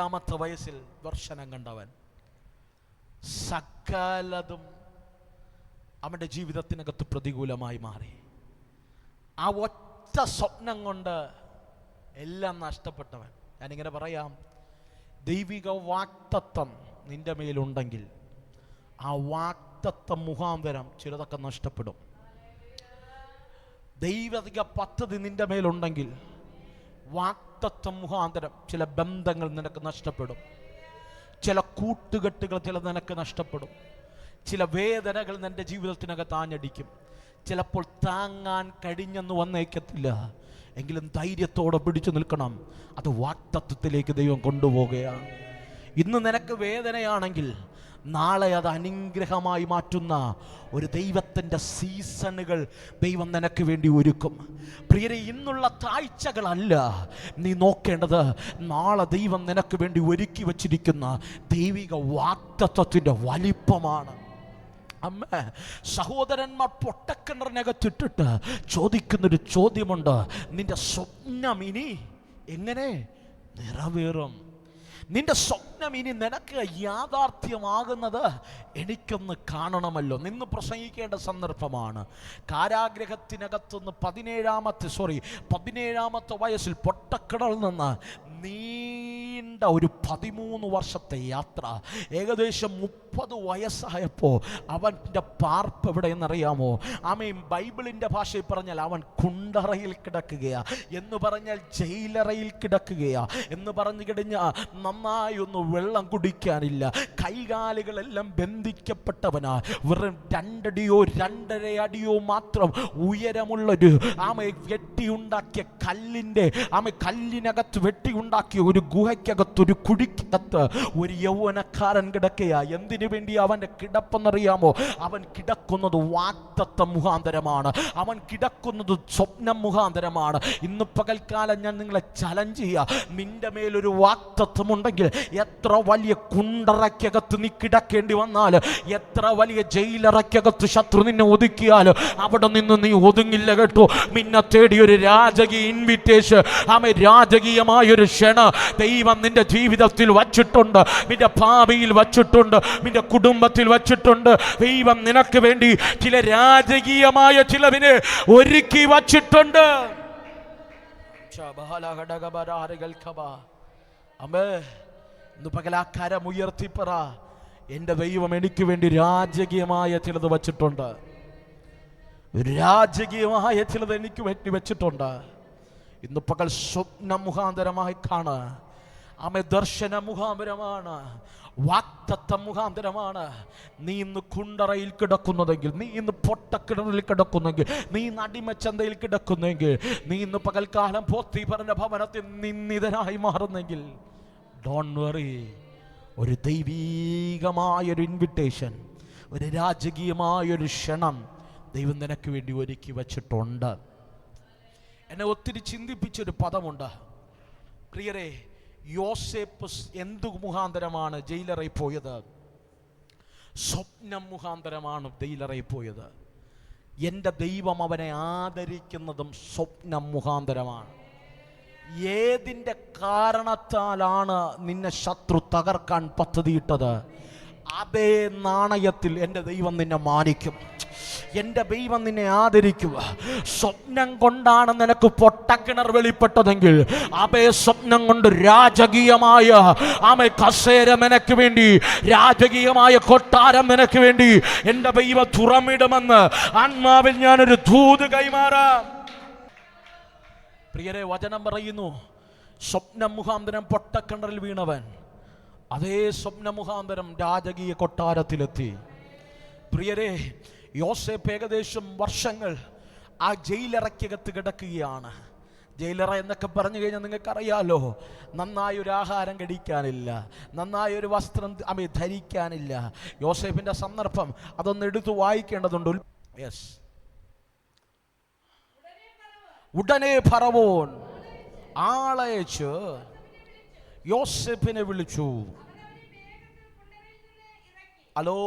17 വയസ്സിൽ ദർശനം കണ്ടവൻ. സകലതും അവൻ്റെ ജീവിതത്തിനകത്ത് പ്രതികൂലമായി മാറി. ആ ഒറ്റ സ്വപ്നം കൊണ്ട് എല്ലാം നഷ്ടപ്പെട്ടവൻ. ഞാനിങ്ങനെ പറയാം, ദൈവിക വാക്തത്വം നിന്റെ മേലുണ്ടെങ്കിൽ ആ വാക്തത്വം മുഖാന്തരം ചിലതൊക്കെ നഷ്ടപ്പെടും. ദൈവിക പദ്ധതി നിന്റെ മേലുണ്ടെങ്കിൽ വാക്തത്വം മുഖാന്തരം ചില ബന്ധങ്ങൾ നിനക്ക് നഷ്ടപ്പെടും, ചില കൂട്ടുകെട്ടുകൾ നിനക്ക് നഷ്ടപ്പെടും, ചില വേദനകൾ നിന്റെ ജീവിതത്തിനകത്ത് ആഞ്ഞടിക്കും. ചിലപ്പോൾ താങ്ങാൻ കഴിഞ്ഞെന്ന് വന്നേക്കത്തില്ല, എങ്കിലും ധൈര്യത്തോടെ പിടിച്ചു നിൽക്കണം. അത് വാക്തത്വത്തിലേക്ക് ദൈവം കൊണ്ടുപോവുകയാണ്. ഇന്ന് നിനക്ക് വേദനയാണെങ്കിൽ നാളെ അത് അനുഗ്രഹമായി മാറ്റുന്ന ഒരു ദൈവത്തിൻ്റെ സീസണുകൾ ദൈവം നിനക്ക് വേണ്ടി ഒരുക്കും. പ്രിയരെ, ഇന്നുള്ള താഴ്ചകളല്ല നീ നോക്കേണ്ടത്, നാളെ ദൈവം നിനക്ക് വേണ്ടി ഒരുക്കി വച്ചിരിക്കുന്ന ദൈവിക വാക്തത്വത്തിൻ്റെ വലിപ്പമാണ്. അമ്മ, സഹോദരന്മാർ പൊട്ടക്കിണറിനകത്തിട്ടിട്ട് ചോദിക്കുന്നൊരു ചോദ്യമുണ്ട്, നിന്റെ സ്വപ്നം ഇനി എങ്ങനെ നിറവേറും? നിന്റെ സ്വപ്നം ഇനി നിനക്ക് യാഥാർത്ഥ്യമാകുന്നത് എനിക്കൊന്ന് കാണണമല്ലോ. നിന്ന് പ്രസംഗിക്കേണ്ട സന്ദർഭമാണ്. കാരാഗ്രഹത്തിനകത്തുനിന്ന് 17 വയസ്സിൽ പൊട്ടക്കിണറിൽ നിന്ന് നീണ്ട ഒരു 13 വർഷത്തെ യാത്ര. ഏകദേശം 30 വയസ്സായപ്പോൾ അവൻ്റെ പാർപ്പ് എവിടെയെന്നറിയാമോ? ആമേൻ. ബൈബിളിൻ്റെ ഭാഷയിൽ പറഞ്ഞാൽ അവൻ കുണ്ടറയിൽ കിടക്കുകയാ എന്ന് പറഞ്ഞാൽ ജയിലറയിൽ കിടക്കുകയാ എന്ന് പറഞ്ഞു കഴിഞ്ഞാൽ നന്നായി ഒന്ന് വെള്ളം കുടിക്കാനില്ല. കൈകാലുകളെല്ലാം ബന്ധിക്കപ്പെട്ടവനാ. വെറും 2 അടിയോ 2.5 അടിയോ മാത്രം ഉയരമുള്ളൊരു വെട്ടിയുണ്ടാക്കിയ കല്ലിനകത്ത് വെട്ടിയുണ്ടാക്കിയ ഒരു ഗുഹയ്ക്കകത്ത്, ഒരു കുഴിക്കകത്ത് ഒരു യൗവനക്കാരൻ കിടക്കുകയാ. എന്തിനു വേണ്ടി അവൻ്റെ കിടപ്പെന്നറിയാമോ? അവൻ കിടക്കുന്നത് വാക്തത്വം മുഖാന്തരമാണ്. അവൻ കിടക്കുന്നത് സ്വപ്നം മുഖാന്തരമാണ്. ഇന്ന് പകൽക്കാലം ഞാൻ നിങ്ങളെ ചലഞ്ച് ചെയ്യാം. നിന്റെ മേലൊരു വാക്തത്വം ഉണ്ടെങ്കിൽ എത്ര വലിയ കുണ്ടറയ്ക്കകത്ത് നീ കിടക്കേണ്ടി വന്നാൽ, എത്ര വലിയ ജയിലറയ്ക്കകത്ത് ശത്രു നിന്നെ ഒതുക്കിയാലും അവിടെ നിന്ന് നീ ഒതുങ്ങില്ല കേട്ടോ. നിന്നെ തേടി ഒരു രാജകീയ ഇൻവിറ്റേഷൻ, രാജകീയമായൊരു ക്ഷണ ദൈവം നിന്റെ ജീവിതത്തിൽ വച്ചിട്ടുണ്ട്, നിന്റെ ഭാവിയിൽ വച്ചിട്ടുണ്ട്, നിന്റെ കുടുംബത്തിൽ വച്ചിട്ടുണ്ട്. ദൈവം നിനക്ക് വേണ്ടി ചില രാജകീയമായ ചിലവിനെ ഒരുക്കി വച്ചിട്ടുണ്ട്. അമ്മേ, ഇന്ന് പകലാക്കാരം ഉയർത്തിപ്പറ, എൻ്റെ ദൈവം എനിക്ക് വേണ്ടി രാജകീയമായ ചിലത് വച്ചിട്ടുണ്ട്. രാജകീയമായ ചിലത് എനിക്ക് വേണ്ടി വെച്ചിട്ടുണ്ട്. ഇന്ന് പകൽ സ്വപ്ന മുഖാന്തരമായി കാണ്. ദർശന മുഖാന്തരമാണ്, വാക്തത്വം മുഖാന്തരമാണ്. നീ ഇന്ന് കുണ്ടറയിൽ കിടക്കുന്നതെങ്കിൽ, നീ ഇന്ന് പൊട്ടക്കിണറിൽ കിടക്കുന്നെങ്കിൽ, നീ ഇന്ന് അടിമച്ചന്തയിൽ കിടക്കുന്നെങ്കിൽ, നീ ഇന്ന് പകൽക്കാലം പോത്തിഫറിന്റെ ഭവനത്തിൽ നിന്ദിതനായി മാറുന്നെങ്കിൽ, ഡോണ്ട് വറി. ഒരു ദൈവീകമായൊരു ഇൻവിറ്റേഷൻ, ഒരു രാജകീയമായൊരു ക്ഷണം ദൈവം നിനക്ക് വേണ്ടി ഒരുക്കി വച്ചിട്ടുണ്ട്. എന്നെ ഒത്തിരി ചിന്തിപ്പിച്ചൊരു പദമുണ്ട് പ്രിയരെ. യോസേപ്പ് എന്തു മുഖാന്തരമാണ് ജയിലറയിൽ പോയത്? സ്വപ്നം മുഖാന്തരമാണ് ജയിലറയിൽ പോയത്. എൻ്റെ ദൈവം അവനെ ആദരിക്കുന്നതും സ്വപ്നം മുഖാന്തരമാണ്. ഏതിൻ്റെ കാരണത്താലാണ് നിന്നെ ശത്രു തകർക്കാൻ പദ്ധതിയിട്ടത്, അതേ നാണയത്തിൽ എൻ്റെ ദൈവം നിന്നെ മാനിക്കും, എൻ്റെ ദൈവം നിന്നെ ആദരിക്കുക. സ്വപ്നം കൊണ്ടാണ് നിനക്ക് പൊട്ടക്കിണർ വെളിപ്പെട്ടതെങ്കിൽ, അതേ സ്വപ്നം കൊണ്ട് രാജകീയമായ കസേര നിനക്ക് വേണ്ടി, രാജകീയമായ കൊട്ടാരം നിനക്ക് വേണ്ടി എൻ്റെ ദൈവം തുറമിടുമെന്ന് ആത്മാവിൽ ഞാനൊരു ദൂത് കൈമാറാം. പ്രിയരെ, വചനം പറയുന്നു, സ്വപ്നം മുഖാന്തരം പൊട്ടക്കിണറിൽ വീണവൻ അതേ സ്വപ്ന മുഖാന്തരം രാജകീയ കൊട്ടാരത്തിലെത്തി. പ്രിയരെ, യോസേപ്പ് ഏകദേശം വർഷങ്ങൾ ആ ജയിലറയ്ക്കകത്ത് കിടക്കുകയാണ്. ജയിലറ എന്നൊക്കെ പറഞ്ഞു കഴിഞ്ഞാൽ നിങ്ങൾക്കറിയാലോ, നന്നായൊരു ആഹാരം കഴിക്കാനില്ല, നന്നായൊരു വസ്ത്രം ധരിക്കാനില്ല. യോസേപ്പിൻ്റെ സന്ദർഭം അതൊന്ന് എടുത്തു വായിക്കേണ്ടതുണ്ട്. യെസ്. ഉടനെ ഫറവോൻ ആളയച്ച് യോസേപ്പിനെ വിളിച്ചു. ഹലോ,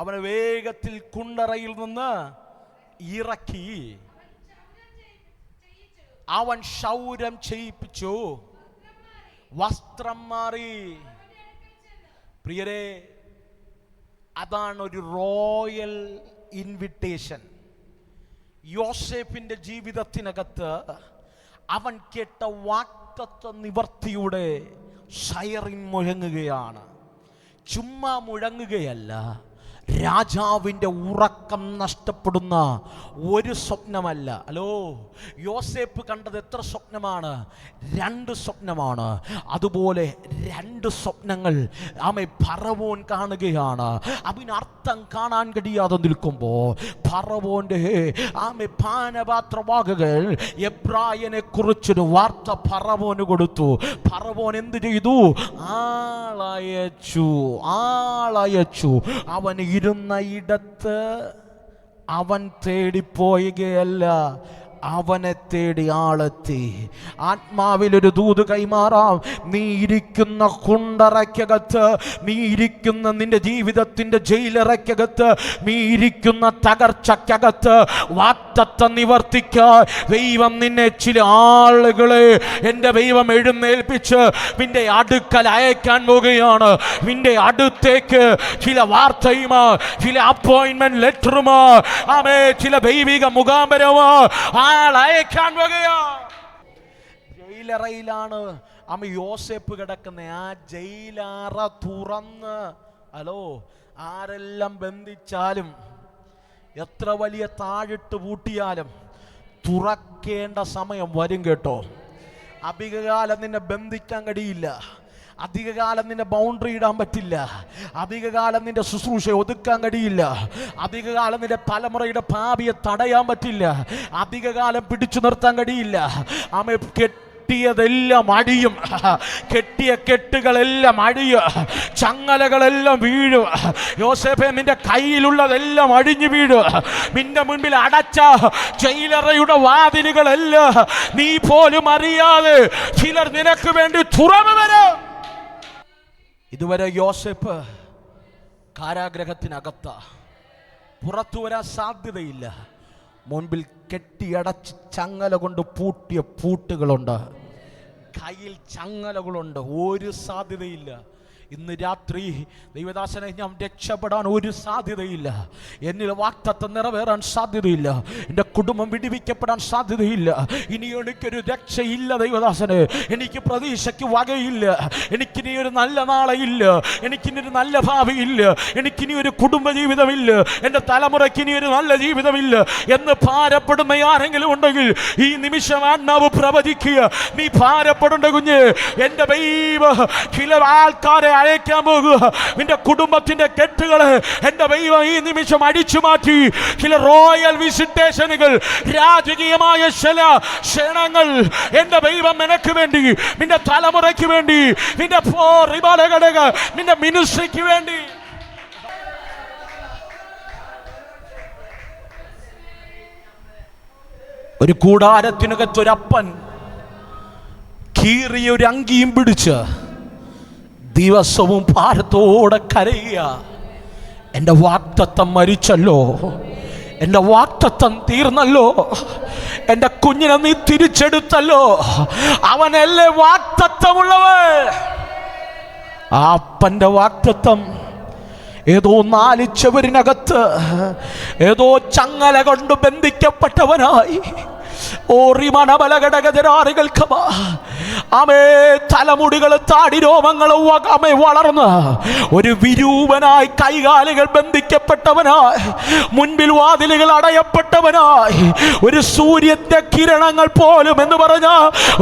അവനെ വേഗത്തിൽ കുണ്ടറയിൽ നിന്ന് ഇറക്കി. അവൻ ക്ഷൗരം ചെയ്യിപ്പിച്ചു. വസ്ത്രം മാറി. പ്രിയരെ, അതാണ് ഒരു റോയൽ ഇൻവിറ്റേഷൻ. യോസേഫിന്റെ ജീവിതത്തിനകത്ത് അവൻ കേട്ട വാഗ്ദത്ത നിവർത്തിയുടെ സൈറൻ മുഴങ്ങുകയാണ്. ചുമ്മാ മുഴങ്ങുകയല്ല, രാജാവിൻ്റെ ഉറക്കം നഷ്ടപ്പെടുന്ന ഒരു സ്വപ്നമല്ല. ഹലോ, യോസേഫ് കണ്ടത് എത്ര സ്വപ്നമാണ്? 2 സ്വപ്നമാണ്. അതുപോലെ 2 സ്വപ്നങ്ങൾ ഫറവോൻ കാണുകയാണ്. അതിനർത്ഥം കാണാൻ കഴിയാതെ നിൽക്കുമ്പോൾ ഫറവോൻ്റെ പാനപാത്രവാഹകർ എബ്രായനെ കുറിച്ചൊരു വാർത്ത ഫറവോന് കൊടുത്തു. ഫറവോൻ എന്ത് ചെയ്തു? ആളയച്ചു. അവൻ ഇരുന്ന ഇടത്ത് അവൻ തേടിപ്പോവുകയല്ല, അവനെ തേടി ആളെത്തി. ആത്മാവിലൊരു ദൂത് കൈമാറാം. നീ ഇരിക്കുന്ന കുണ്ടറയ്ക്കകത്ത്, നീ ഇരിക്കുന്ന നിന്റെ ജീവിതത്തിന്റെ ജയിലറയ്ക്കകത്ത്, നീ ഇരിക്കുന്ന തകർച്ചക്കകത്ത് വാഗ്ദത്തം നിവർത്തിക്കാൻ ദൈവം നിന്നെ ചില ആളുകളെ എൻ്റെ ദൈവം എഴുന്നേൽപ്പിച്ച് നിന്റെ അടുക്കൽ അയക്കാൻ പോകുകയാണ്. നിന്റെ അടുത്തേക്ക് ചില വാർത്തയുമാ, ചില അപ്പോയിന്റ്മെന്റ് ലെറ്ററുമാ, ചില ദൈവിക മുഖാന്തരമാ അയക്കാൻ വകയാ. ജയിലറയിലാണ് യോസേഫ് കിടക്കുന്നത്. ആ ജയിലറ തുറന്ന്, ഹലോ, ആരെല്ലാം ബന്ധിച്ചാലും എത്ര വലിയ താഴിട്ട് പൂട്ടിയാലും തുറക്കേണ്ട സമയം വരും കേട്ടോ. അധികകാലം നിന്നെ ബന്ധിക്കാൻ കഴിയില്ല. അധികകാലം നിന്റെ ബൗണ്ടറി ഇടാൻ പറ്റില്ല. അധികകാലം നിന്റെ ശുശ്രൂഷ ഒതുക്കാൻ കഴിയില്ല. അധികകാലം നിന്റെ തലമുറയുടെ ഭാവിയെ തടയാൻ പറ്റില്ല. അധികകാലം പിടിച്ചു നിർത്താൻ കഴിയില്ല. കെട്ടിയതെല്ലാം അടിയും. കെട്ടിയ കെട്ടുകളെല്ലാം അടിയും. ചങ്ങലകളെല്ലാം വീഴും. യോസേഫേ, നിന്റെ കയ്യിലുള്ളതെല്ലാം അടിഞ്ഞു വീഴും. നിന്റെ മുൻപിൽ അടച്ച ജയിലറയുടെ വാതിലുകളെല്ലാം നീ പോലും അറിയാതെ ചിലർ നിനക്ക് വേണ്ടി തുറന്നു വരും. ഇതുവരെ യോസേഫ് കാരാഗ്രഹത്തിനകത്ത, പുറത്തു വരാൻ സാധ്യതയില്ല. മുൻപിൽ കെട്ടിയടച്ച് ചങ്ങല കൊണ്ട് പൂട്ടിയ പൂട്ടുകളുണ്ട്, കയ്യിൽ ചങ്ങലകളുണ്ട്. ഒരു സാധ്യതയില്ല. ഇന്ന് രാത്രി ദൈവദാസനെ, ഞാൻ രക്ഷപ്പെടാൻ ഒരു സാധ്യതയില്ല. എന്നിൽ വാഗ്ദത്തം നിറവേറാൻ സാധ്യതയില്ല. എൻ്റെ കുടുംബം വിടുവിക്കപ്പെടാൻ സാധ്യതയില്ല. ഇനി എനിക്കൊരു രക്ഷയില്ല ദൈവദാസനെ. എനിക്ക് പ്രതീക്ഷയ്ക്ക് വകയില്ല. എനിക്കിനി ഒരു നല്ല നാളെയില്ല. എനിക്കിനി ഒരു നല്ല ഭാവിയില്ല. എനിക്കിനി ഒരു കുടുംബജീവിതമില്ല. എൻ്റെ തലമുറയ്ക്ക് ഇനി ഒരു നല്ല ജീവിതമില്ല എന്ന് ഭാരപ്പെടുന്ന ആരെങ്കിലും ഉണ്ടെങ്കിൽ ഈ നിമിഷം ആത്മാവ് പ്രവചിക്കുക. നീ ഭാരപ്പെടേണ്ട കുഞ്ഞ്, എൻ്റെ ദൈവം ചില ആൾക്കാരെ അയക്കാൻ പോകുക. നിന്റെ കുടുംബത്തിന്റെ കെട്ടുകളെ എൻ്റെ ദൈവം ഈ നിമിഷം അടിച്ചു മാറ്റി. ചില റോയൽ വിസിറ്റേഷനുകൾ, രാജകീയമായ ചില ക്ഷണങ്ങൾ എൻ്റെ ദൈവം നിനക്ക് വേണ്ടി, നിന്റെ തലമുറയ്ക്ക് വേണ്ടി, നിന്റെ നിന്റെ മിനിസ്ട്രിക്ക് വേണ്ടി. ഒരു കൂടാരത്തിനകത്തൊരപ്പൻ കീറിയ ഒരു അങ്കിയും പിടിച്ച് ദിവസവും ഭാരത്തോടെ കരയുക. എൻ്റെ വാഗ്ദത്തം മരിച്ചല്ലോ, എൻ്റെ വാഗ്ദത്തം തീർന്നല്ലോ, എൻ്റെ കുഞ്ഞിനെ നീ തിരിച്ചെടുത്തല്ലോ, അവനല്ലേ വാഗ്ദത്തമുള്ളവൻ. ആ അപ്പൻ്റെ വാഗ്ദത്തം ഏതോ 4 ചുവരിനകത്ത് ഏതോ ചങ്ങല കൊണ്ട് ബന്ധിക്കപ്പെട്ടവനായി തലമുടികൾ താടി രോമങ്ങളും വളർന്ന് ഒരു വിരൂപനായി, കൈകാലുകൾ ബന്ധിക്കപ്പെട്ടവനായി, മുൻപിൽ വാതിലുകൾ അടയപ്പെട്ടവനായി, ഒരു സൂര്യന്റെ കിരണങ്ങൾ പോലും എന്ന് പറഞ്ഞ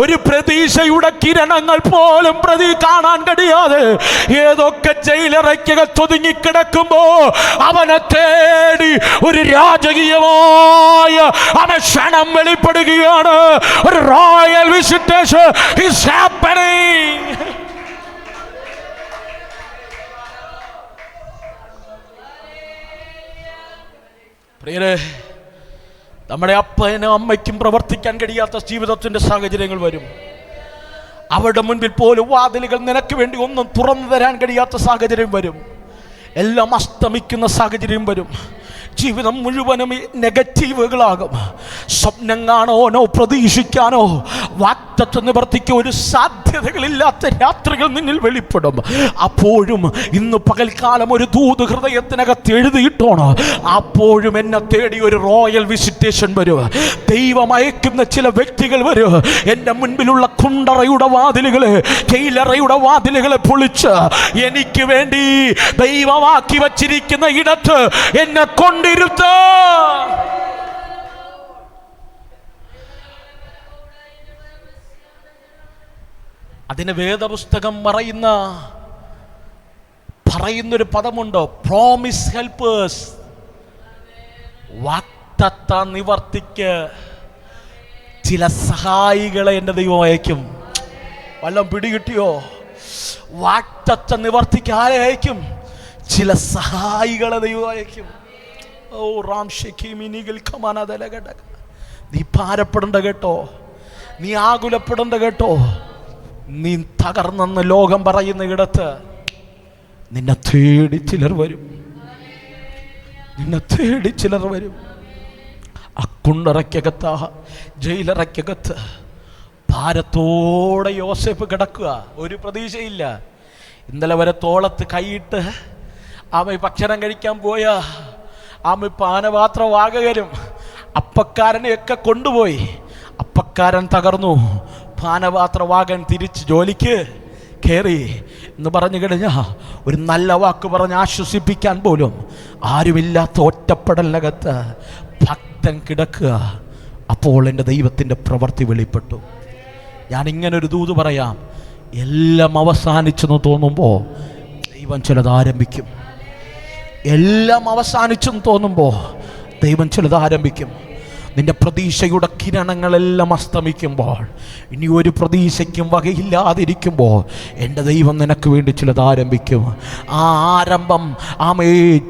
ഒരു പ്രതീക്ഷയുടെ കിരണങ്ങൾ പോലും കാണാൻ കഴിയാതെ ഏതൊക്കെ ജയിലറയ്ക്കകത്തൊതുങ്ങിക്കിടക്കുമ്പോ അവനെ തേടി ഒരു രാജകീയമായ ക്ഷണം വെളിപ്പെടുകയാണ്. ഒരു റോയൽ വിസിറ്റേഷൻ ഈസ് ഹാപ്പനിങ്. പ്രിയരേ, നമ്മുടെ അപ്പനും അമ്മയ്ക്കും പ്രവർത്തിക്കാൻ കഴിയാത്ത ജീവിതത്തിന്റെ സാഹചര്യങ്ങൾ വരും. അവരുടെ മുൻപിൽ പോലും വാതിലുകൾ നിനക്ക് വേണ്ടി ഒന്നും തുറന്നു തരാൻ കഴിയാത്ത സാഹചര്യം വരും. എല്ലാം അസ്തമിക്കുന്ന സാഹചര്യം വരും. ജീവിതം മുഴുവനും നെഗറ്റീവുകളാകും. സ്വപ്നം കാണാനോ പ്രതീക്ഷിക്കാനോ വാഗ്ദത്ത നിവർത്തിക്ക് ഒരു സാധ്യതകളില്ലാത്ത രാത്രികൾ നിന്നിൽ വെളിപ്പെടും. അപ്പോഴും ഇന്ന് പകൽക്കാലം ഒരു ദൂത് ഹൃദയത്തിനകത്ത് എഴുതിയിട്ടോണം. അപ്പോഴും എന്നെ തേടി ഒരു റോയൽ വിസിറ്റേഷൻ വരും. ദൈവം അയക്കുന്ന ചില വ്യക്തികൾ വരും. എൻ്റെ മുൻപിലുള്ള കുണ്ടറയുടെ വാതിലുകളെ, ജയിലറയുടെ വാതിലുകളെ പൊളിച്ച് എനിക്ക് വേണ്ടി ദൈവമാക്കി വച്ചിരിക്കുന്ന ഇടത്ത് എന്നെ കൊണ്ടിരുത്ത. അതിന് വേദപുസ്തകം പറയുന്നൊരു പദമുണ്ട്, പ്രോമിസ് ഹെൽപ്പേഴ്സ്. വാഗ്ദത്ത നിവർത്തിക്ക് ചില സഹായികളെ എൻ്റെ ദൈവം അയക്കും. വല്ലതും പിടികിട്ടിയോ? വാഗ്ദത്ത നിവർത്തിക്ക് ആരെ അയക്കും? ചില സഹായികളെ ദൈവം അയക്കും. ഓ നീ ഭാരപ്പെടേണ്ട കേട്ടോ, നീ ആകുലപ്പെടേണ്ട കേട്ടോ. നീ തകർന്നെന്ന് ലോകം പറയുന്ന ഇടത്ത് നിന്നെ തേടി ചിലർ വരും. നിന്നെ തേടി ചിലർ വരും. അക്കുണ്ടറയ്ക്കകത്ത്, ജയിലറയ്ക്കകത്ത് ഭാരത്തോടെ യോസേഫ് കിടക്കുക. ഒരു പ്രതീക്ഷയില്ല. ഇന്നലെ വരെ തോളത്ത് കൈയിട്ട് ആമ ഭക്ഷണം കഴിക്കാൻ പോയ ആമ പാനപാത്രവാകകരും അപ്പക്കാരനെയൊക്കെ കൊണ്ടുപോയി. അപ്പക്കാരൻ തകർന്നു, പാനപാത്രവാകൻ തിരിച്ച് ജോലിക്ക് കയറി എന്ന് പറഞ്ഞു കഴിഞ്ഞാൽ ഒരു നല്ല വാക്ക് പറഞ്ഞ് ആശ്വസിപ്പിക്കാൻ പോലും ആരുമില്ലാത്ത ഒറ്റപ്പെടലിനകത്ത് ഭക്തൻ കിടക്കുക. അപ്പോൾ എൻ്റെ ദൈവത്തിൻ്റെ പ്രവൃത്തി വെളിപ്പെട്ടു. ഞാനിങ്ങനൊരു ദൂത് പറയാം. എല്ലാം അവസാനിച്ചെന്ന് തോന്നുമ്പോൾ ദൈവം ചിലത് ആരംഭിക്കും. എല്ലാം അവസാനിച്ചെന്ന് തോന്നുമ്പോൾ ദൈവം ചിലത് ആരംഭിക്കും. നിന്റെ പ്രതീക്ഷയുടെ കിരണങ്ങളെല്ലാം അസ്തമിക്കുമ്പോൾ, ഇനി ഒരു പ്രതീക്ഷയ്ക്കും വകയില്ലാതിരിക്കുമ്പോൾ എൻ്റെ ദൈവം നിനക്ക് വേണ്ടി ചിലത് ആരംഭിക്കും. ആ ആരംഭം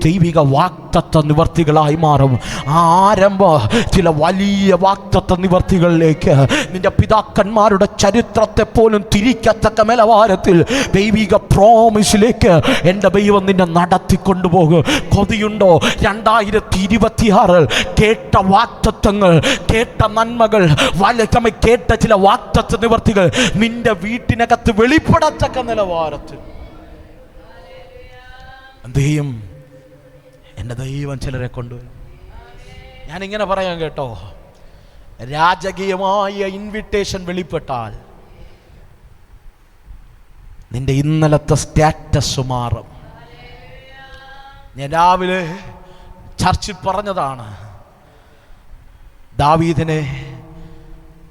ദൈവിക വാഗ്ദത്ത നിവർത്തികളായി മാറും. ആ ആരംഭം ചില വലിയ വാഗ്ദത്ത നിവർത്തികളിലേക്ക്, നിന്റെ പിതാക്കന്മാരുടെ ചരിത്രത്തെ പോലും തിരിക്കത്തക്ക നിലവാരത്തിൽ ദൈവിക പ്രോമിസിലേക്ക് എൻ്റെ ദൈവം നിന്നെ നടത്തിക്കൊണ്ടുപോകും. കൊതിയുണ്ടോ? 2026 കേട്ട വാഗ്ദത്തങ്ങൾ, കേട്ട നന്മകൾ, കേട്ട ചില വാഗ്ദത്ത നിവർത്തികൾ നിന്റെ വീട്ടിനകത്ത് വെളിപ്പെടത്തക്ക നിലവാരത്തിൽ എന്തെയും എൻ്റെ ദൈവം ചിലരെ കൊണ്ടുവരും. ഞാനിങ്ങനെ പറയാൻ കേട്ടോ, രാജകീയമായ ഇൻവിറ്റേഷൻ വെളിപ്പെട്ടാൽ നിന്റെ ഇന്നലത്തെ സ്റ്റാറ്റസ് മാറും. ഞാൻ രാവിലെ ചർച്ചിൽ പറഞ്ഞതാണ്, ദാവീദിനെ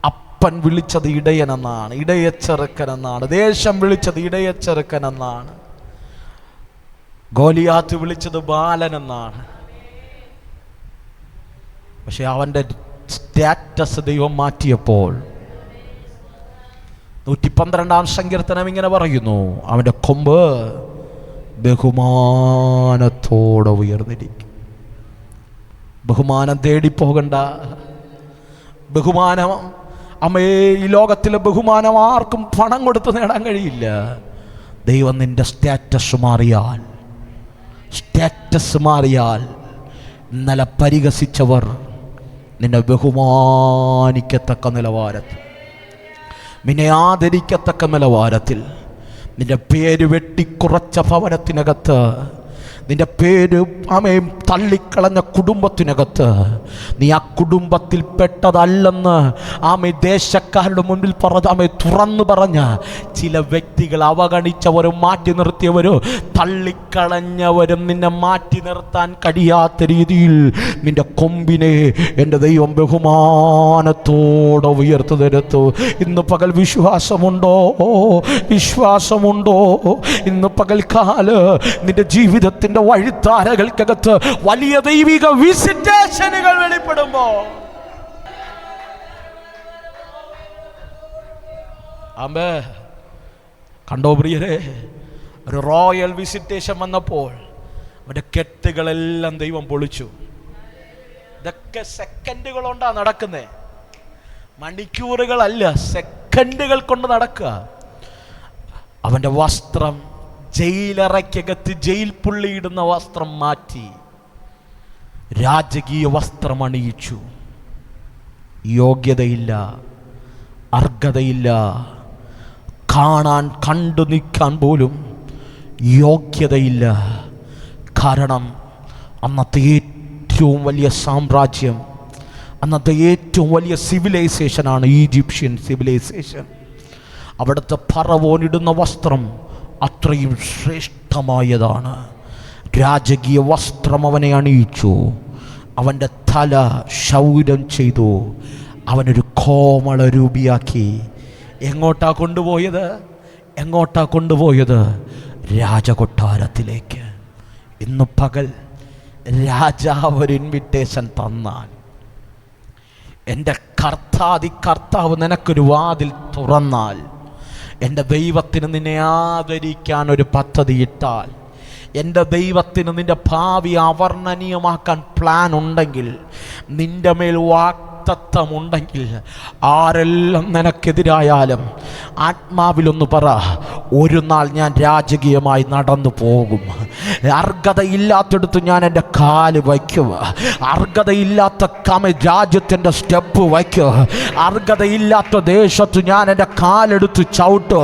അപ്പൻ വിളിച്ചത് ഇടയനെന്നാണ്, ഇടയച്ചെറുക്കനെന്നാണ്. ദേശം വിളിച്ചത് ഇടയച്ചെറുക്കനെന്നാണ്. ഗോലിയാത്ത് വിളിച്ചത് ബാലനെന്നാണ്. പക്ഷെ അവൻ്റെ സ്റ്റാറ്റസ് ദൈവം മാറ്റിയപ്പോൾ 112-ാം സങ്കീർത്തനം ഇങ്ങനെ പറയുന്നു, അവൻ്റെ കൊമ്പ് ബഹുമാനത്തോടെ ഉയർന്നിരിക്കും. ബഹുമാനം തേടിപ്പോകണ്ട. ബഹുമാനം ഈ ലോകത്തിലെ ബഹുമാനം ആർക്കും പണം കൊടുത്ത് നേടാൻ കഴിയില്ല. ദൈവം നിന്റെ സ്റ്റാറ്റസ് മാറിയാൽ ഇന്നലെ പരിഹസിച്ചവർ നിന്നെ ബഹുമാനിക്കത്തക്ക നിലവാരത്തിൽ, നിന്നെ ആദരിക്കത്തക്ക നിലവാരത്തിൽ, നിന്റെ പേര് വെട്ടിക്കുറച്ച ഭവനത്തിനകത്ത്, നിന്റെ പേര് തള്ളിക്കളഞ്ഞ കുടുംബത്തിനകത്ത്, നീ ആ കുടുംബത്തിൽ പെട്ടതല്ലെന്ന് ദേശക്കാരുടെ മുൻപിൽ തുറന്നു പറഞ്ഞ ചില വ്യക്തികൾ, അവഗണിച്ചവരും മാറ്റി നിർത്തിയവരും തള്ളിക്കളഞ്ഞവരും നിന്നെ മാറ്റി നിർത്താൻ കഴിയാത്ത രീതിയിൽ നിന്റെ കൊമ്പിനെ എൻ്റെ ദൈവം ബഹുമാനത്തോടെ ഉയർത്തു തരുത്തു. ഇന്ന് പകൽ വിശ്വാസമുണ്ടോ? ഇന്ന് പകൽക്കാല് നിന്റെ ജീവിതത്തിൻ്റെ വഴിത്താരകൾക്കകത്ത് വലിയ ദൈവിക വിസിറ്റേഷനുകൾ വെളിപ്പെടുമ്പോ കണ്ടോ പ്രിയരെ, ഒരു റോയൽ വിസിറ്റേഷൻ വന്നപ്പോൾ അവന്റെ കെട്ടുകളെല്ലാം ദൈവം പൊളിച്ചു. ഇതൊക്കെ സെക്കൻഡുകൾ കൊണ്ടാ നടക്കുന്നേ, മണിക്കൂറുകളല്ല, സെക്കൻഡുകൾ കൊണ്ട് നടക്കുക. അവന്റെ വസ്ത്രം, ജയിലറയ്ക്കകത്ത് ജയിൽ പുള്ളിയിടുന്ന വസ്ത്രം മാറ്റി രാജകീയ വസ്ത്രം അണിയിച്ചു. യോഗ്യതയില്ല, അർഹതയില്ല. കാണാൻ കണ്ടു നിൽക്കാൻ പോലും യോഗ്യതയില്ല. കാരണം അന്നത്തെ ഏറ്റവും വലിയ സാമ്രാജ്യം, അന്നത്തെ ഏറ്റവും വലിയ സിവിലൈസേഷനാണ് ഈജിപ്ഷ്യൻ സിവിലൈസേഷൻ. അവിടുത്തെ ഫറവോനിടുന്ന വസ്ത്രം അത്രയും ശ്രേഷ്ഠമായതാണ്. രാജകീയ വസ്ത്രം അവനെ അണിയിച്ചു. അവൻ്റെ തല ക്ഷൗരം ചെയ്തു. അവനൊരു കോമള രൂപിയാക്കി. എങ്ങോട്ടാ കൊണ്ടുപോയത്? എങ്ങോട്ടാ കൊണ്ടുപോയത്? രാജകൊട്ടാരത്തിലേക്ക്. ഇന്ന് പകൽ രാജാവ് ഒരു ഇൻവിറ്റേഷൻ തന്നാൽ, എൻ്റെ കർത്താവ് നിനക്കൊരു വാതിൽ തുറന്നാൽ, എൻ്റെ ദൈവത്തിന് നിന്നെ ആദരിക്കാൻ ഒരു പദ്ധതി ഇട്ടാൽ, എൻ്റെ ദൈവത്തിന് നിൻ്റെ ഭാവി അവർണ്ണനീയമാക്കാൻ പ്ലാൻ ഉണ്ടെങ്കിൽ, നിൻ്റെ മേൽ വാക്തത്വമുണ്ടെങ്കിൽ, ആരെല്ലാം നിനക്കെതിരായാലും ആത്മാവിലൊന്ന് പറ, ഒരു നാൾ ഞാൻ രാജകീയമായി നടന്നു പോകും. അർഹതയില്ലാത്തടുത്ത് ഞാൻ എൻ്റെ കാല് വയ്ക്കും. അർഹതയില്ലാത്ത രാജ്യത്തിൻ്റെ സ്റ്റെപ്പ് വയ്ക്കും. അർഹതയില്ലാത്ത ദേശത്ത് ഞാൻ എൻ്റെ കാലെടുത്ത് ചവിട്ടു.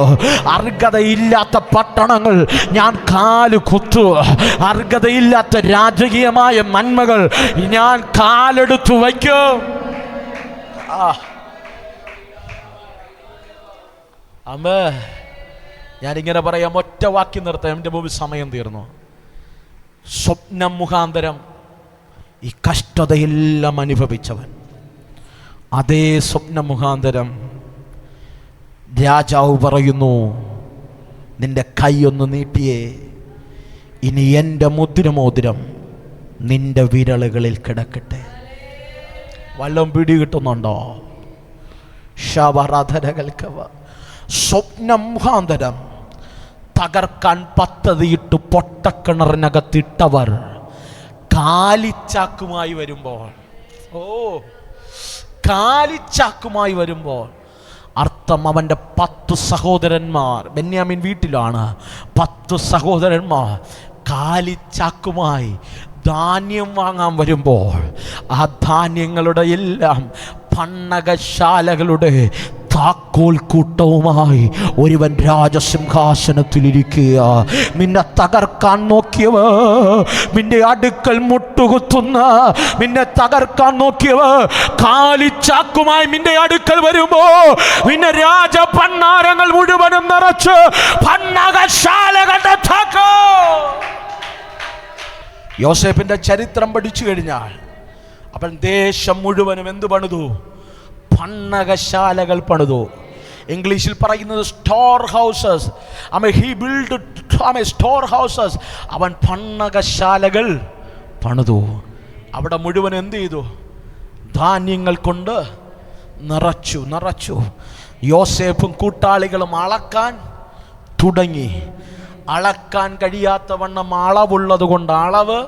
അർഹതയില്ലാത്ത പട്ടണങ്ങൾ ഞാൻ കാല് കുത്തു. അർഹതയില്ലാത്ത രാജകീയമായ നന്മകൾ ഞാൻ കാലെടുത്ത് വയ്ക്കും. അമ്മേ, ഞാനിങ്ങനെ പറയാം, ഒറ്റ വാക്കി നിർത്താം, എൻ്റെ മുമ്പിൽ സമയം തീർന്നു. സ്വപ്നം മുഖാന്തരം ഈ കഷ്ടതയെല്ലാം അനുഭവിച്ചവൻ, അതേ സ്വപ്നം മുഖാന്തരം രാജാവ് പറയുന്നു, നിന്റെ കൈയൊന്ന് നീട്ടിയേ, ഇനി എൻ്റെ മുദ്രമോതിരം നിന്റെ വിരലുകളിൽ കിടക്കട്ടെ. വല്ലതും പിടി കിട്ടുന്നുണ്ടോ? സ്വപ്നം മുഖാന്തരം തകർക്കാൻ പദ്ധതിയിട്ട് പൊട്ടക്കിണറിനകത്തിട്ടവർ കാലിച്ചാക്കുമായി വരുമ്പോൾ, കാലിച്ചാക്കുമായി വരുമ്പോൾ അർത്ഥം അവൻ്റെ 10 സഹോദരന്മാർ, ബെന്യാമീൻ വീട്ടിലാണ്, 10 സഹോദരന്മാർ കാലിച്ചാക്കുമായി ധാന്യം വാങ്ങാൻ വരുമ്പോൾ, ആ ധാന്യങ്ങളുടെ എല്ലാം പണ്ണകശാലകളുടെ താക്കോൽ കൂട്ടവുമായി ഒരുവൻ രാജസിംഹാസനത്തിലിരിക്കുക. നിന്നെ തകർക്കാൻ നോക്കിയവ, നിന്റെ അടുക്കൽ മുട്ടുകുത്തുന്ന, നിന്നെ തകർക്കാൻ നോക്കിയവ കാലിച്ചാക്കുമായി നിന്റെ അടുക്കൽ വരുമ്പോ, നിന്നെ രാജ പണ്ണാരങ്ങൾ മുഴുവനും നിറച്ച് പണ്ണകശാലകളുടെ താക്കോ. യോസേഫിന്റെ ചരിത്രം പഠിച്ചു കഴിഞ്ഞാൽ അവൻ ദേശം മുഴുവനും എന്ത് പണിതു? പണ്ണകശാലകൾ പണിതു. ഇംഗ്ലീഷിൽ പറയുന്നത് store houses. He build store houses. അവൻ പണ്ണകശാലകൾ പണിതു. അവിടെ മുഴുവൻ എന്ത് ചെയ്തു? ധാന്യങ്ങൾ കൊണ്ട് നിറച്ചു. യോസേഫും കൂട്ടാളികളും അളക്കാൻ തുടങ്ങി. അളക്കാൻ കഴിയാത്ത വണ്ണം അളവുള്ളത് കൊണ്ട്, അളവ്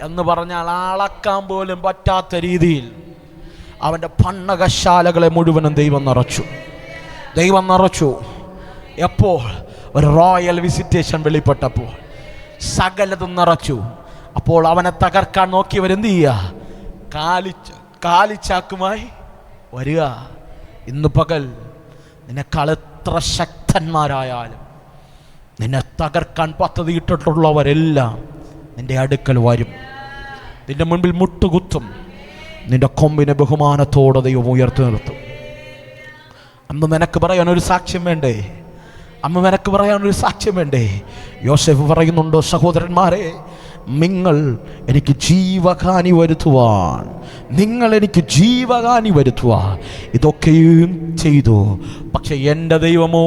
എന്ന് പറഞ്ഞാൽ അളക്കാൻ പോലും പറ്റാത്ത രീതിയിൽ അവൻ്റെ പണ്ണകശാലകളെ മുഴുവനും ദൈവം നിറച്ചു. എപ്പോൾ? ഒരു റോയൽ വിസിറ്റേഷൻ വെളിപ്പെട്ടപ്പോൾ സകലതും നിറച്ചു. അപ്പോൾ അവനെ തകർക്കാൻ നോക്കിയവരെന്ത് ചെയ്യുക? കാലിച്ചാക്കുമായി വരിക. ഇന്ന് പകൽ നിനക്കാൾ എത്ര ശക്തന്മാരായാലും, നിന്നെ തകർക്കാൻ പദ്ധതിയിട്ടിട്ടുള്ളവരെല്ലാം നിന്റെ അടുക്കൽ വരും, നിന്റെ മുൻപിൽ മുട്ടുകുത്തും. നിന്റെ കൊമ്പിനെ ബഹുമാനത്തോടെ ദൈവം ഉയർത്തി നിർത്തും. അന്ന് നിനക്ക് പറയാനൊരു സാക്ഷ്യം വേണ്ടേ? അമ്മ നിനക്ക് പറയാനൊരു സാക്ഷ്യം വേണ്ടേ? യോസേഫ് പറയുന്നുണ്ടോ, സഹോദരന്മാരെ, നിങ്ങൾ എനിക്ക് ജീവഹാനി വരുത്തുവാൻ ഇതൊക്കെയും ചെയ്തു. പക്ഷെ എൻ്റെ ദൈവമോ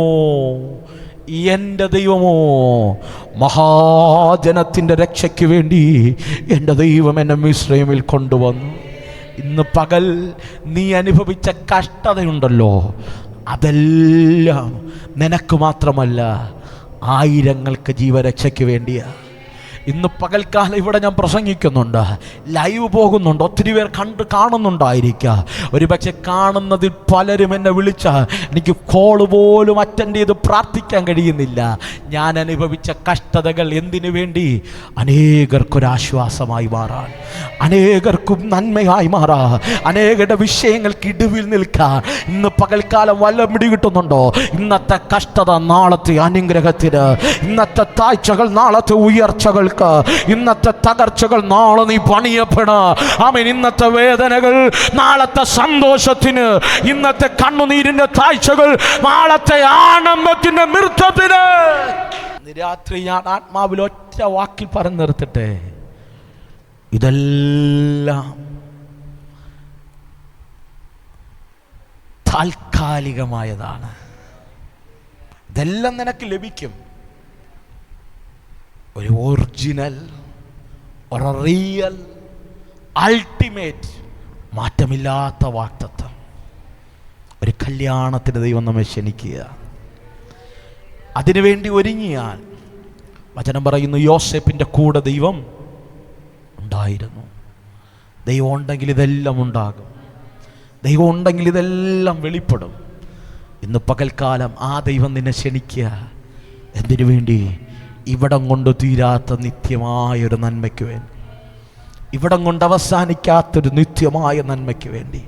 മഹാജനത്തിൻ്റെ രക്ഷയ്ക്ക് വേണ്ടി എൻ്റെ ദൈവം എന്നെ മിസ്രയീമിൽ കൊണ്ടുവന്നു. ഇന്ന് പകൽ നീ അനുഭവിച്ച കഷ്ടതയുണ്ടല്ലോ, അതെല്ലാം നിനക്ക് മാത്രമല്ല, ആയിരങ്ങൾക്ക് ജീവരക്ഷയ്ക്ക് വേണ്ടിയാ. ഇന്ന് പകൽക്കാലം ഇവിടെ ഞാൻ പ്രസംഗിക്കുന്നുണ്ട്, ലൈവ് പോകുന്നുണ്ട്, ഒത്തിരി പേർ കാണുന്നുണ്ടായിരിക്കുക. ഒരുപക്ഷെ കാണുന്നതിൽ പലരും എന്നെ വിളിച്ച എനിക്ക് കോള് പോലും അറ്റൻഡ് ചെയ്ത് പ്രാർത്ഥിക്കാൻ കഴിയുന്നില്ല. ഞാൻ അനുഭവിച്ച കഷ്ടതകൾ എന്തിനു വേണ്ടി? അനേകർക്കൊരാശ്വാസമായി മാറാൻ, അനേകർക്കും നന്മയായി മാറാൻ, അനേകരുടെ വിഷയങ്ങൾക്ക് ഇടിവിൽ നിൽക്കാൻ. ഇന്ന് പകൽക്കാലം വല്ല പിടി കിട്ടുന്നുണ്ടോ? ഇന്നത്തെ കഷ്ടത നാളത്തെ അനുഗ്രഹത്തിന്, ഇന്നത്തെ താഴ്ചകൾ നാളത്തെ ഉയർച്ചകൾക്ക്, ഇന്നത്തെ തകർച്ചകൾ നാളെ നീ പണിയപ്പെട. ആമേൻ. ഇന്നത്തെ വേദനകൾ നാളത്തെ സന്തോഷത്തിന്, ഇന്നത്തെ കണ്ണുനീരിന്റെ താഴ്ചകൾ നാളത്തെ ആനന്ദത്തിന്റെ നൃത്തത്തിന്. രാത്രി ഞാൻ ആത്മാവിൽ ഒറ്റ വാക്കിൽ പറഞ്ഞു നിർത്തട്ടെ, ഇതെല്ലാം താൽക്കാലികമായതാണ്. ഇതെല്ലാം നിനക്ക് ലഭിക്കും. ഒരു ഒറിജിനൽ, ഒരു റിയൽ, അൾട്ടിമേറ്റ്, മാറ്റമില്ലാത്ത വാഗ്ദത്തം. ഒരു കല്യാണത്തിന് ദൈവം നമ്മെ ക്ഷണിക്കുക. അതിനുവേണ്ടി ഒരുങ്ങിയാൽ വചനം പറയുന്നു, യോസേപ്പിൻ്റെ കൂടെ ദൈവം ഉണ്ടായിരുന്നു. ദൈവം ഉണ്ടെങ്കിൽ ഇതെല്ലാം ഉണ്ടാകും. ദൈവം ഉണ്ടെങ്കിൽ ഇതെല്ലാം വെളിപ്പെടും. ഇന്ന് പകൽക്കാലം ആ ദൈവം നിന്നെ ക്ഷണിക്കുക. എന്തിനു വേണ്ടി? ഇവിടം കൊണ്ട് തീരാത്ത നിത്യമായൊരു നന്മയ്ക്ക് വേണ്ടി, ഇവിടം കൊണ്ട് അവസാനിക്കാത്തൊരു നിത്യമായ നന്മയ്ക്ക് വേണ്ടി.